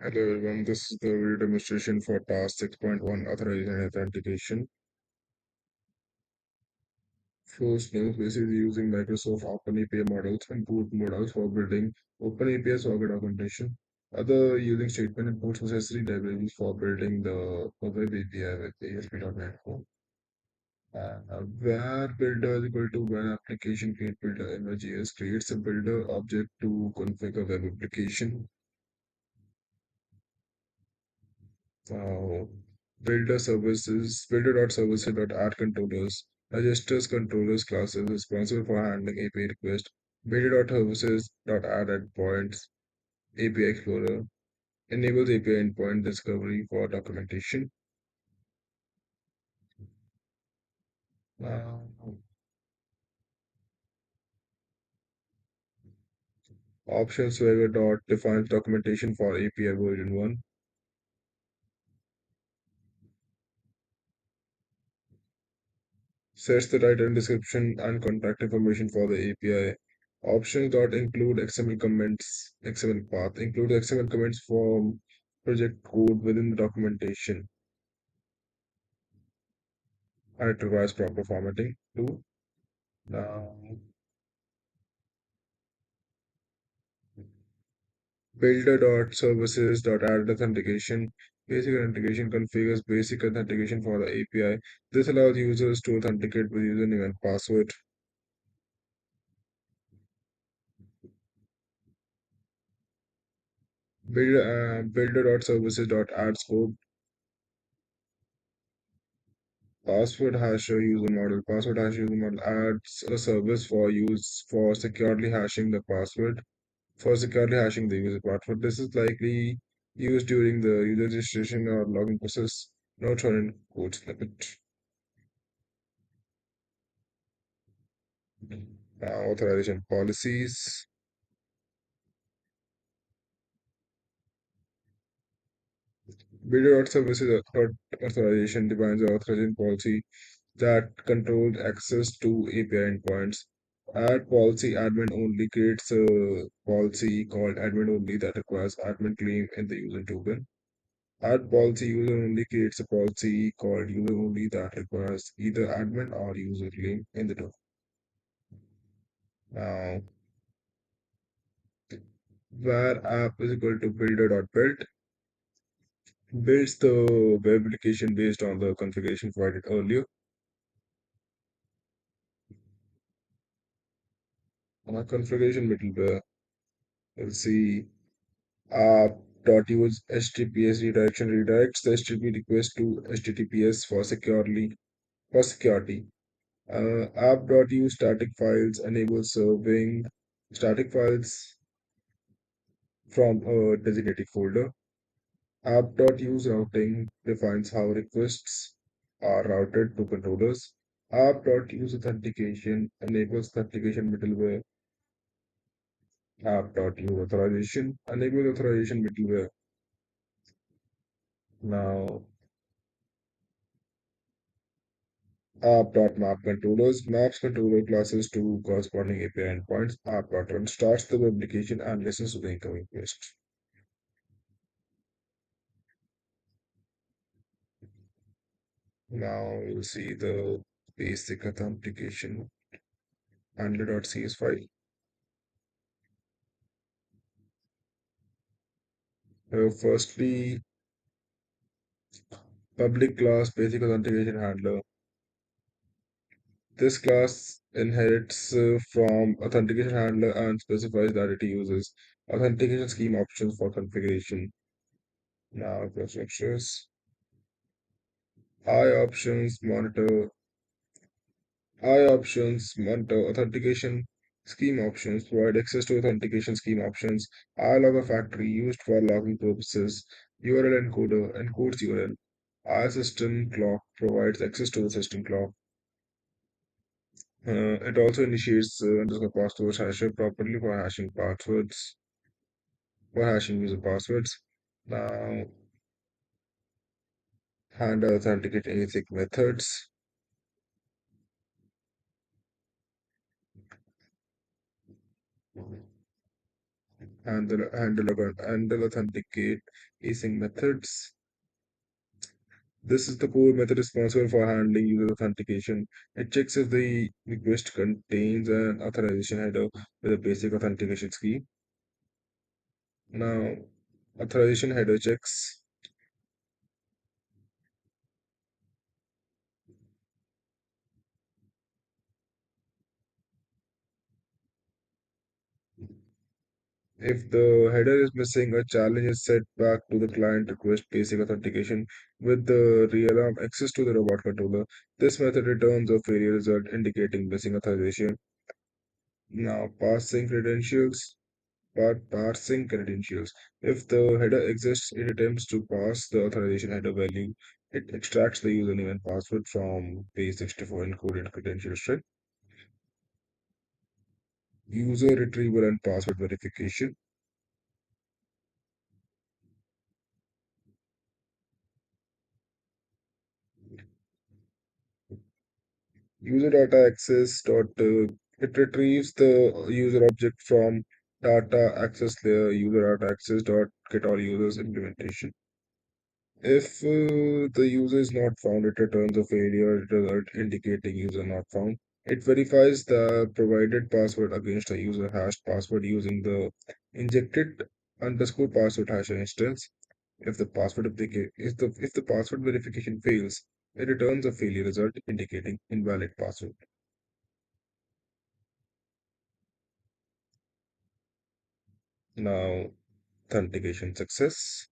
Hello everyone, this is the video demonstration for task 6.1 authorization and authentication. First name basically using Microsoft OpenAPI models and boot models for building OpenAPI socket augmentation. Other using statement and post necessary libraries for building the web API with ASP.NET Core. Where builder is equal to when application create builder in Node.js creates a builder object to configure web application. uh, builder.services.add controllers registers controllers classes responsible for handling API requests. Builder.services.add endpoints API Explorer enables API endpoint discovery for documentation. Uh, Option swagger dot defines documentation for API version 1. Sets the title, description, and contact information for the API. Options dot include XML comments, XML path, include XML comments from project code within the documentation, and it requires proper formatting too. Now, builder.services.add authentication. Basic authentication configures basic authentication for the API. This allows users to authenticate with username and password. Builder.services.add scope. Password hasher user model. Password hash user model adds a service for use for securely hashing the password. For securely hashing the user password. This is likely used during the user registration or login process. Not shown in code snippet. Authorization policies. Builder.services authorization defines an authorization policy that controls access to API endpoints. Add policy admin only creates a policy called admin only that requires admin claim in the user token. Add policy user only creates a policy called user only that requires either admin or user claim in the token. Now, where app is equal to builder.build builds the web application based on the configuration provided earlier. Configuration middleware, we'll see app.use HTTPS redirection redirects the HTTP request to HTTPS for security. App.use static files enables serving static files from a designated folder. App.use routing defines how requests are routed to controllers. App.use authentication enables authentication middleware. App.use authorization enables authorization middleware. Now, app.map controllers maps controller classes to corresponding API endpoints. App.run starts the web application and listens to the incoming request. Now you'll see the basic authentication handler.cs file. Firstly, public class basic authentication handler. This class inherits from authentication handler and specifies that it uses authentication scheme options for configuration. Now, infrastructures. I options monitor I options monitor authentication scheme options provide access to authentication scheme options. I logger factory used for logging purposes. URL encoder encodes URL. I system clock provides access to the system clock. It also initiates underscore password hasher properly for hashing passwords for hashing user passwords. Now handle authenticate ASIC methods. handle authenticate async methods. This is the core method responsible for handling user authentication. It checks if the request contains an authorization header with a basic authentication scheme. Now, authorization header checks. If the header is missing, a challenge is set back to the client request basic authentication with the real-time access to the robot controller. This method returns a failure result indicating missing authorization. Now, parsing credentials. If the header exists, it attempts to parse the authorization header value. It extracts the username and password from base64 encoded credential string. User retrieval and password verification. User data access dot it retrieves the user object from data access layer user data access dot get all users implementation. If the user is not found, it returns a failure result indicating user not found. It verifies the provided password against a user hashed password using the injected underscore password hash instance. If the password verification fails, it returns a failure result indicating invalid password. Now, authentication success.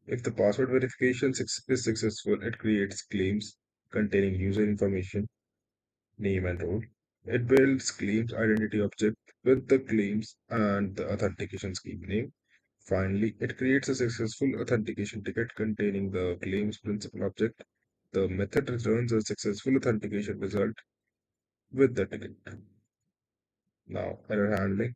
If the password verification is successful, it creates claims containing user information, name and role. It builds claims identity object with the claims and the authentication scheme name. Finally, it creates a successful authentication ticket containing the claims principal object. The method returns a successful authentication result with the ticket. Now, error handling.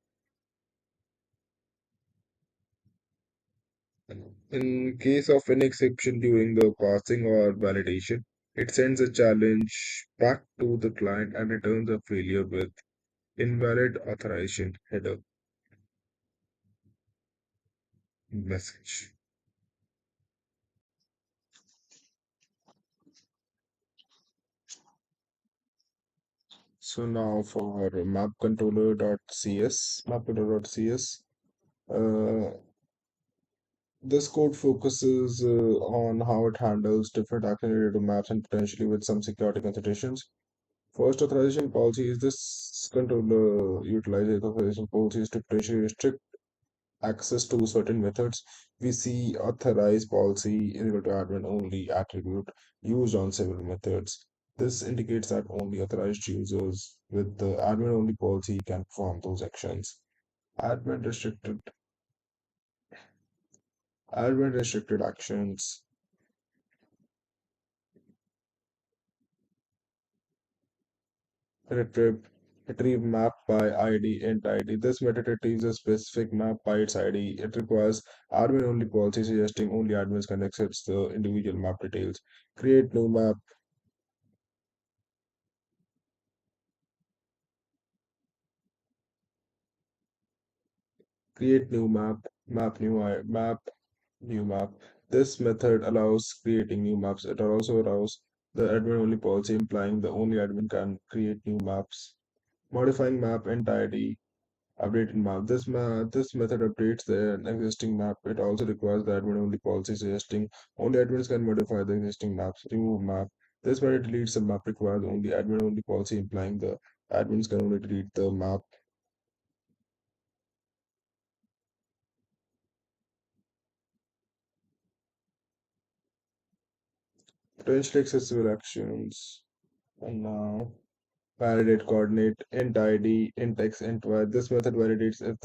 In case of any exception during the parsing or validation, it sends a challenge back to the client and returns a failure with invalid authorization header message. So now for map controller.cs, this code focuses on how it handles different action related to maps and potentially with some security considerations. First authorization policy is this controller utilizes authorization policies to potentially restrict access to certain methods. We see authorize policy is equal to admin only attribute used on several methods. This indicates that only authorized users with the admin only policy can perform those actions. Admin restricted admin restricted actions. Retrieve retrieve map by ID int ID. This method retrieves a specific map by its ID. It requires admin only policy suggesting only admins can access the individual map details. Create new map Create new map, new map. This method allows creating new maps. It also allows the admin only policy, implying the only admin can create new maps. Modifying map entirety, updated map. This method updates the existing map. It also requires the admin only policy, suggesting only admins can modify the existing maps. Remove map. This method deletes the map requires only admin only policy, implying the admins can only delete the map. Potentially accessible actions. And now validate coordinate int id int x int y. This method validates if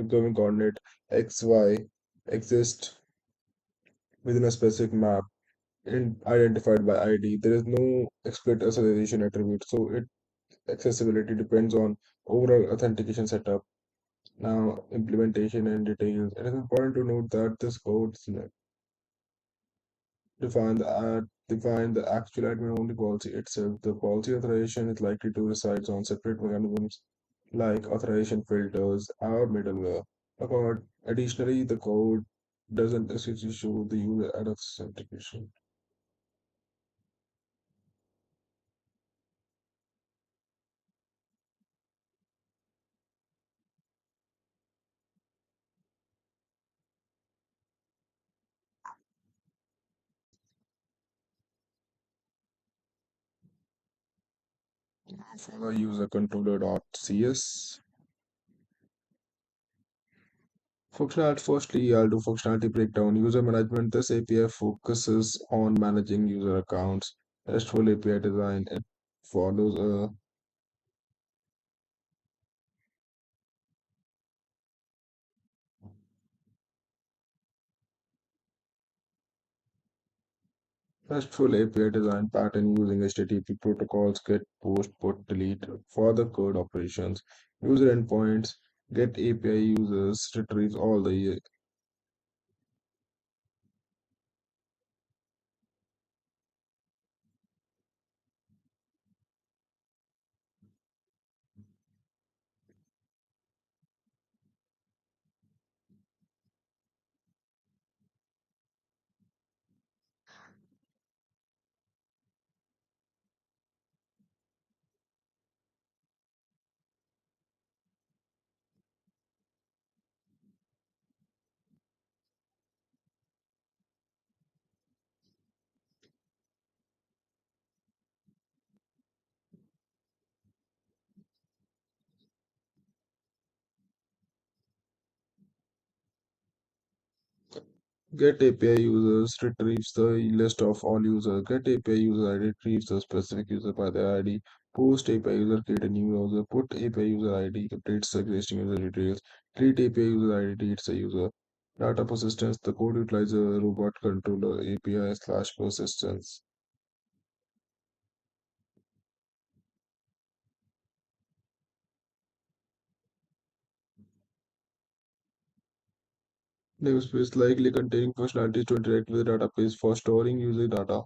given coordinate xy exists within a specific map identified by id. There is no explicit association attribute, so it accessibility depends on overall authentication setup. Now implementation and details. It is important to note that this code defines the define the actual admin-only policy itself. The policy authorization is likely to reside on separate mechanisms like authorization filters or middleware. Additionally, the code doesn't essentially show the user at authentication. Follow user controller.cs. Functionality firstly, I'll do functionality breakdown. User management. This API focuses on managing user accounts. RESTful API design. It follows a RESTful API design pattern using HTTP protocols, get, post, put, delete for the code operations. User endpoints. Get API users retrieves all the Get API users retrieves the list of all users. Get API user ID retrieves the specific user by their ID. Post API user create a new user. Put API user ID updates the existing user details. Delete API user ID deletes the user. Data persistence. The code utilizes a robot controller API slash persistence. Namespace likely containing functionalities to interact with the database for storing user data.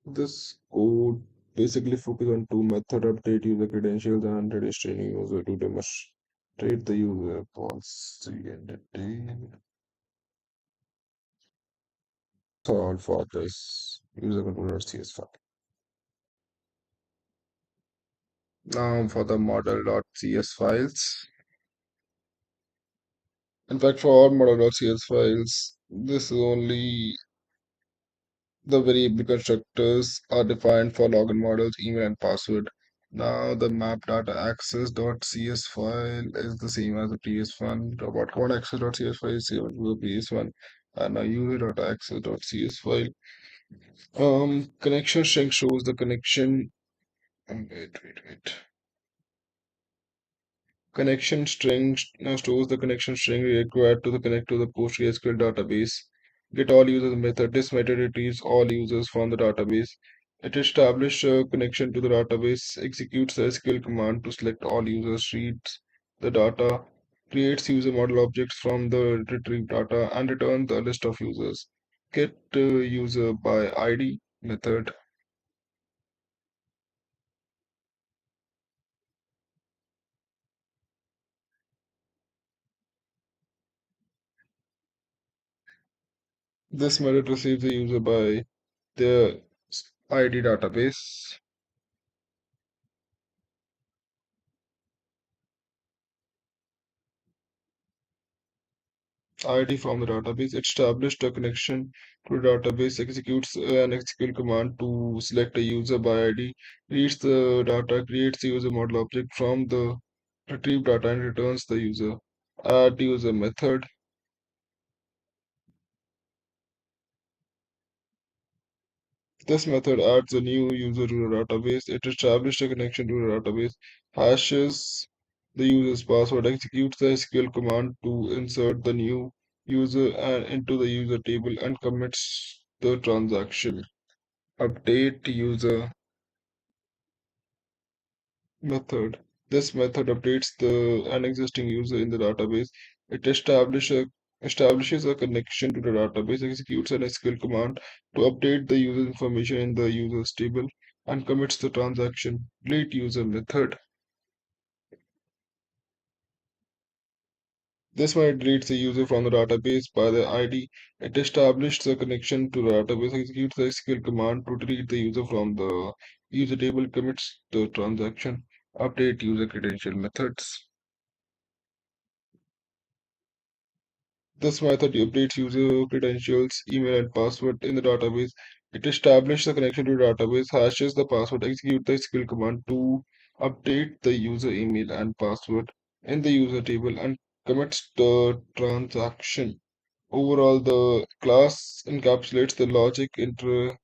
This code basically focuses on two methods: update user credentials and registering user to demonstrate the user policy and detail. All for this user controller.cs file. Now for the model.cs files. In fact, for all model.cs files, this is only the variable constructors are defined for login models, email, and password. Now the map data access.cs file is the same as the previous one. Robot code access.cs file is same as the previous one. And now user.access.cs file. Connection string shows the connection. Wait. Connection string now stores the connection string required to the connect to the PostgreSQL database. Get all users method. This method retrieves all users from the database. It establishes a connection to the database, executes the SQL command to select all users, reads the data, creates user model objects from the retrieved data, and returns the list of users. Get user by ID method. This method receives the user by their ID database. ID from the database, established a connection to the database, executes an SQL command to select a user by ID, reads the data, creates the user model object from the retrieved data and returns the user. Add user method. This method adds a new user to the database. It establishes a connection to the database, hashes the user's password, executes the SQL command to insert the new user and into the user table and commits the transaction. Update user method. This method updates an existing user in the database. It establishes a connection to the database, executes an SQL command to update the user information in the user's table, and commits the transaction. Delete user method. This might deletes the user from the database by the ID. It establishes a connection to the database, executes the SQL command to delete the user from the user table, commits the transaction, update user credential methods. This method updates user credentials, email, and password in the database. It establishes the connection to the database, hashes the password, executes the SQL command to update the user email and password in the user table, and commits the transaction. Overall, the class encapsulates the logic interaction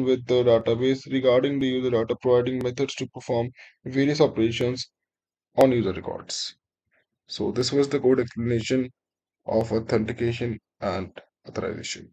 with the database regarding the user data, providing methods to perform various operations on user records. So, this was the code explanation of authentication and authorization.